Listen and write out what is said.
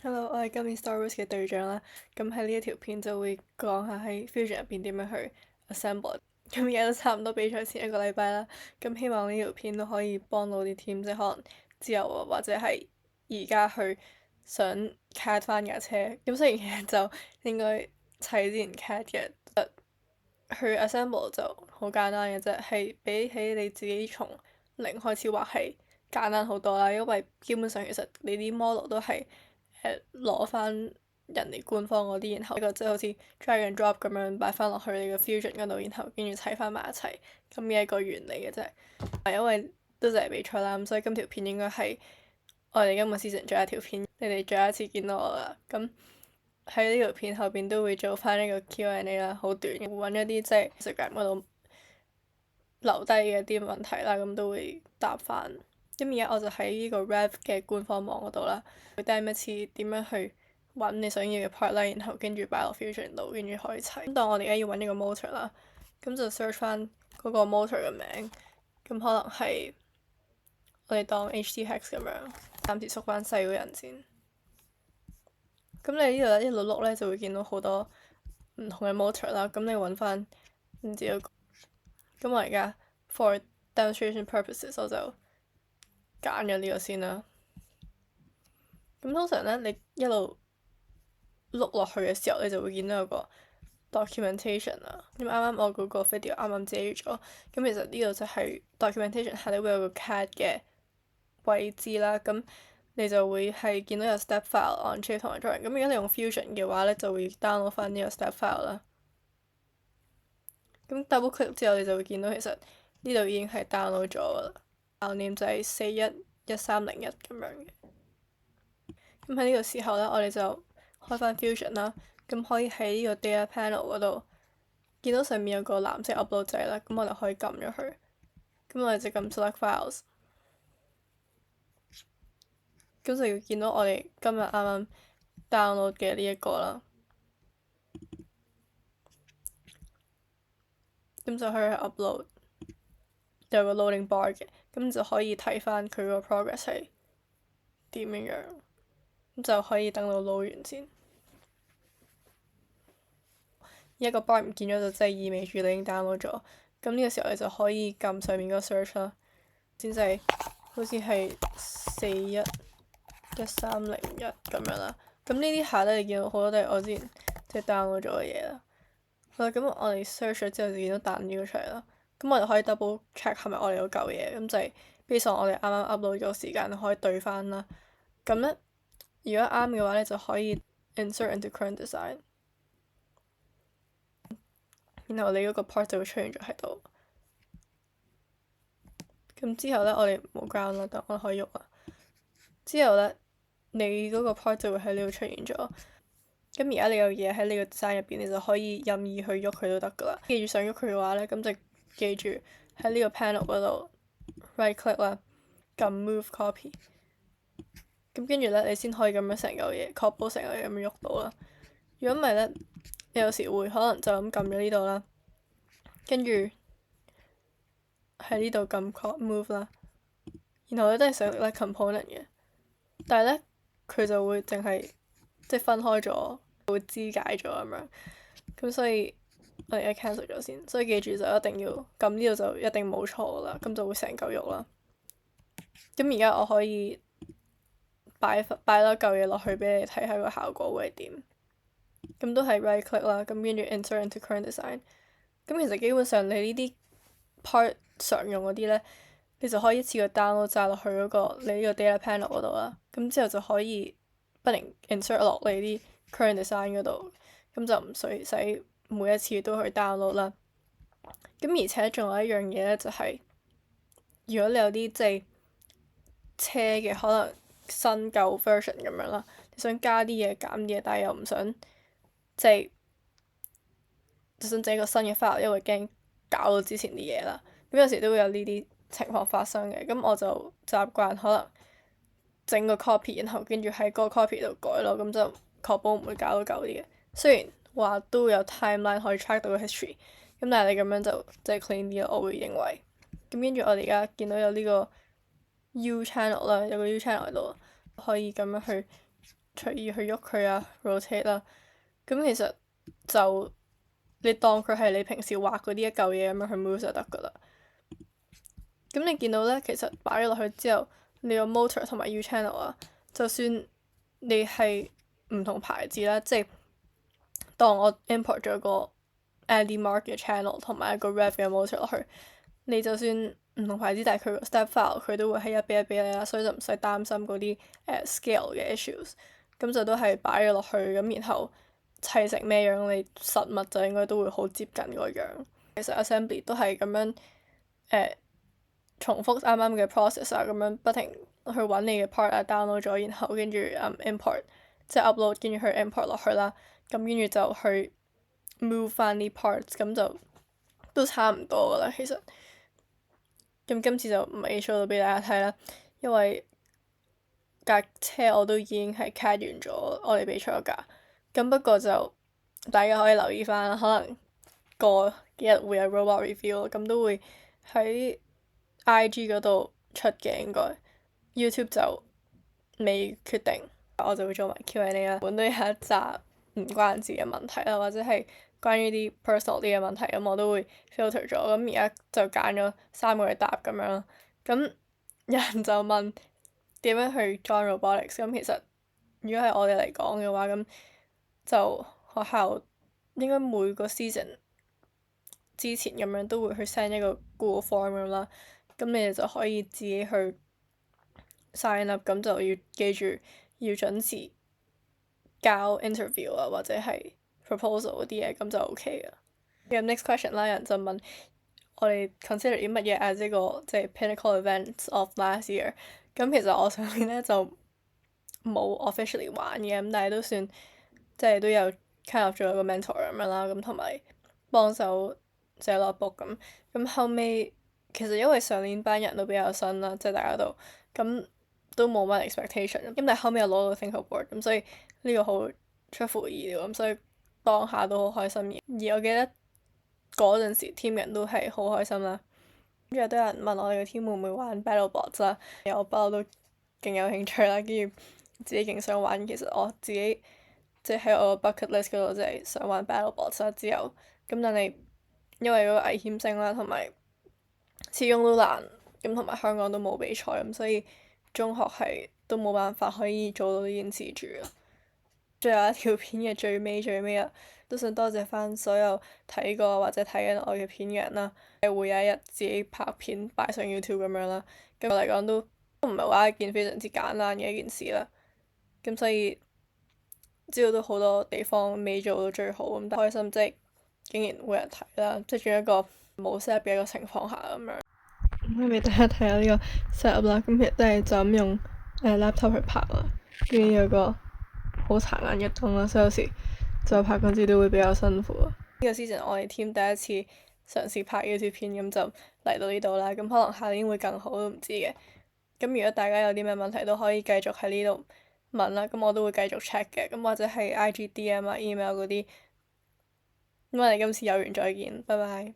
Hello，我係今年 Star Wars 嘅隊長啦。咁喺呢一條片就會講下喺 Fusion 入邊點樣去 assemble。咁而家都差唔多比賽前一個禮拜啦。咁希望呢條片都可以幫到啲 team，即係可能之後啊，或者係而家去想 CAD 翻架車。咁雖然其實就應該砌之前 CAD 嘅，去 assemble 就好簡單嘅啫，係比起你自己從零開始畫係簡單好多啦。因為基本上其實你啲 model 都係攞翻人哋官方嗰啲，然後呢個即係好似 drag and drop 咁樣擺翻落去你個 fusion 嗰度，然後跟住砌翻埋一齊咁嘅一個原理嘅啫。因為都就係比賽啦，咁所以今條片應該係我哋今個 season 最後一條片，你哋最後一次見到我啦。咁喺呢條片後邊都會做翻呢個 Q&A 啦，好短嘅，會揾一啲即係 Instagram 嗰度留低嘅啲問題啦，咁都會答翻。咁而家我就喺呢個 Rev 嘅官方網嗰度啦，會 demo 一次點樣去揾你想要嘅 part 啦，然後跟住擺落 Fusion 度，跟住可以砌。咁當我哋而家要揾呢個 motor 啦，咁就 search 翻嗰個 motor 嘅名，咁可能係我哋當 HT Hex 咁樣，暫時縮翻細個人先。咁你呢度一路碌咧就會見到好多唔同嘅 motor 啦，咁你揾翻唔知嗰個。咁我而家 for demonstration purposes 我就揀咗呢個先啦。咁通常咧，你一路碌落去嘅時候，你就會見到有個 documentation 啦。咁啱啱我嗰個 video 啱啱遮咗，咁其實呢度就係 documentation 下底會有個 CAD 嘅位置啦。咁你就會係見到有 step file on shape 同埋 drawing。咁如果你用 Fusion 嘅話咧，就會 download 翻呢個 step file 啦。咁 double click 之後，你就會見到其實呢度已經係 download 咗噶啦。file name 就係411301咁樣嘅。咁喺呢個時候咧，我哋就開翻 Fusion 啦。咁可以喺呢個 data panel 嗰度見到上面有個藍色 upload 掣啦。咁我哋可以撳咗佢。咁我哋就撳 select files。咁就要見到我哋今日啱啱 download 嘅呢一個啦。咁就可以 upload，有個 loading bar 嘅，咁就可以睇翻佢個 progress 係點樣樣，咁就可以等到 load 完先。一個 bar 唔見咗就即係意味住你已經 download 咗，咁呢個時候你就可以撳上面嗰個 search 啦，先就係好似係411301咁樣啦。咁呢啲下咧，你見到好多都係我之前即係 download 咗嘅嘢啦。好啦，咁我哋 search 咗之後就見到彈呢個出嚟啦。咁我哋可以 double check 係咪我哋嗰嚿嘢，咁就係 base on我哋啱啱 upload 咗時間可以對翻啦。咁咧，如果啱嘅話咧，就可以 insert into current design，然後你嗰個 part 就會出現咗喺度。咁之後咧，我哋冇 ground 啦，但我可以喐啦。之後咧，你嗰個 part 就會喺呢度出現咗。咁而家你有嘢喺你個 design 入邊，你就可以任意去喐佢都得噶啦。記住想喐佢嘅話咧，咁就記住喺呢個 panel 嗰度 right click 啦，撳 move copy。咁跟住咧，你先可以咁樣成嚿嘢，確保成嚿嘢咁樣喐到啦。如果唔係咧，你有時會可能就咁撳咗呢度啦，跟住喺呢度撳 move 啦，然後咧都係想 select component 嘅，但係咧佢就會淨係即係分開咗，會肢解咗咁樣。咁所以我哋而家 cancel 咗先，所以記住就一定要撳呢度就一定冇錯噶啦，咁就會成嚿肉啦。咁而家我可以擺多嚿嘢落去俾你睇下個效果會係點。咁都係 right click 啦，咁跟住 insert into current design。咁其實基本上你呢啲 part 常用嗰啲咧，你就可以一次過 download 晒落去嗰個你呢個 data panel 嗰度啦。咁之後就可以不停 insert 落你啲 current design 嗰度，咁就唔使每一次都去 download 啦。咁而且仲有一樣嘢咧，就係如果你有啲即係車嘅可能新舊 version 咁樣啦，你想加啲嘢減啲嘢，但係又唔想即係就想整個新嘅 file，因為驚搞到之前啲嘢啦。咁有時都會有呢啲情況發生嘅，咁我就習慣可能整個 copy，然後跟住喺嗰個 copy 度改咯，咁就確保唔會搞到舊啲嘅。雖然話都會有 timeline 可以 track 到個 history，咁但係你咁樣就即係 clean 啲咯，我會認為。咁跟住我哋而家見到有呢個 U channel 啦，有個 U channel 喺度，可以咁樣去隨意去喐佢啊 rotate 啦。咁其實就你當佢係你平時畫嗰啲一嚿嘢咁樣去 move 就得噶啦。咁你見到咧，其實擺咗落去之後，你個 motor 同埋 U channel 啊，就算你係唔同牌子啦，即係當我 import 咗個 Andy Mark 嘅 channel 同埋一個 Rev 嘅 motor 落去，你就算唔同牌子，但係佢個 step file 佢都會係一比一比你啦，所以就唔使擔心嗰啲scale 嘅 issues。咁就都係擺咗落去，咁然後砌成咩樣，你實物就應該都會好接近個樣。其實 assembly 都係咁樣重複啱啱嘅 process 啊，咁樣不停去揾你嘅 part 啊 download 咗，然後跟住import 即係 upload，跟住去 import 落去啦。咁跟住就去 move 翻啲 parts，咁就都差唔多噶啦。其實咁今次就唔係 show 到俾大家睇啦，因為架車我都已經係 CAD 完咗，我哋比賽嗰架。咁不過就大家可以留意翻，可能過幾日會有 robot review，咁都會喺 IG 嗰度出嘅應該。YouTube 就未決定，我就會做埋 Q&A 啦。本都有一集唔關自己嘅問題啦，或者係關於啲 personal 啲嘅問題，咁我都會 filter 咗。咁而家就揀咗3個去答咁樣啦。咁有人就問點樣去 join robotics？咁其實如果係我哋嚟講嘅話，咁就學校應該每個 season 之前咁樣都會去 send 一個 Google Form 咁啦。咁你哋就可以自己去 sign up，咁就要記住要準時交 interview 啊，或者係 proposal 嗰啲嘢，咁就 OK 噶。咁 next question 啦，有人就問我哋 consider 啲乜嘢 as 呢個即係 pinnacle events of last year。咁其實我上年咧就冇 officially 玩嘅，咁但係都算即係都有 kind of 做一個 mentor 咁樣啦，咁同埋幫手寫 notebook 咁。咁後尾其實因為上年班人都比較新啦，即係大家都咁都冇乜 expectation。咁但係後尾又攞到 think award，咁所以呢個好出乎意料，咁所以當下都好開心嘅。而我記得嗰陣時 team 人都係好開心啦。跟住都有人問我哋個 team 會唔會玩 BattleBots 啦，我不嬲都勁有興趣啦，跟住自己勁想玩。其實我自己即係喺我個 bucket list 嗰度，即係想玩 BattleBots 啦。之後咁但係因為嗰個危險性啦，同埋始終都難，咁同埋香港都冇比賽，咁所以中學係都冇辦法可以做到呢件事住啊。最後一條片嘅最尾啊，都想多謝翻所有睇過或者睇緊我嘅片嘅人啦。會有一日自己拍片擺上 YouTube 咁樣啦。咁我嚟講都唔係話一件非常之簡單嘅一件事啦。咁所以知道都好多地方未做到最好，咁但係開心即係竟然會有人睇啦，即係仲有一個冇 set 嘅一個情況下咁樣。咁俾大家睇下呢個 set up 啦，咁其實都係就咁用laptop 去拍啦，跟住有個好殘眼嘅燈啦，所以有時就拍嗰陣時都會比較辛苦。呢個 season 我哋 team 第一次嘗試拍 YouTube 片，咁就嚟到呢度啦。咁可能下年會更好都唔知嘅。咁如果大家有啲咩問題都可以繼續喺呢度問啦，咁我都會繼續 check 嘅。咁或者係 IG DM 啊、email 嗰啲。咁我哋今次有緣再見，拜拜。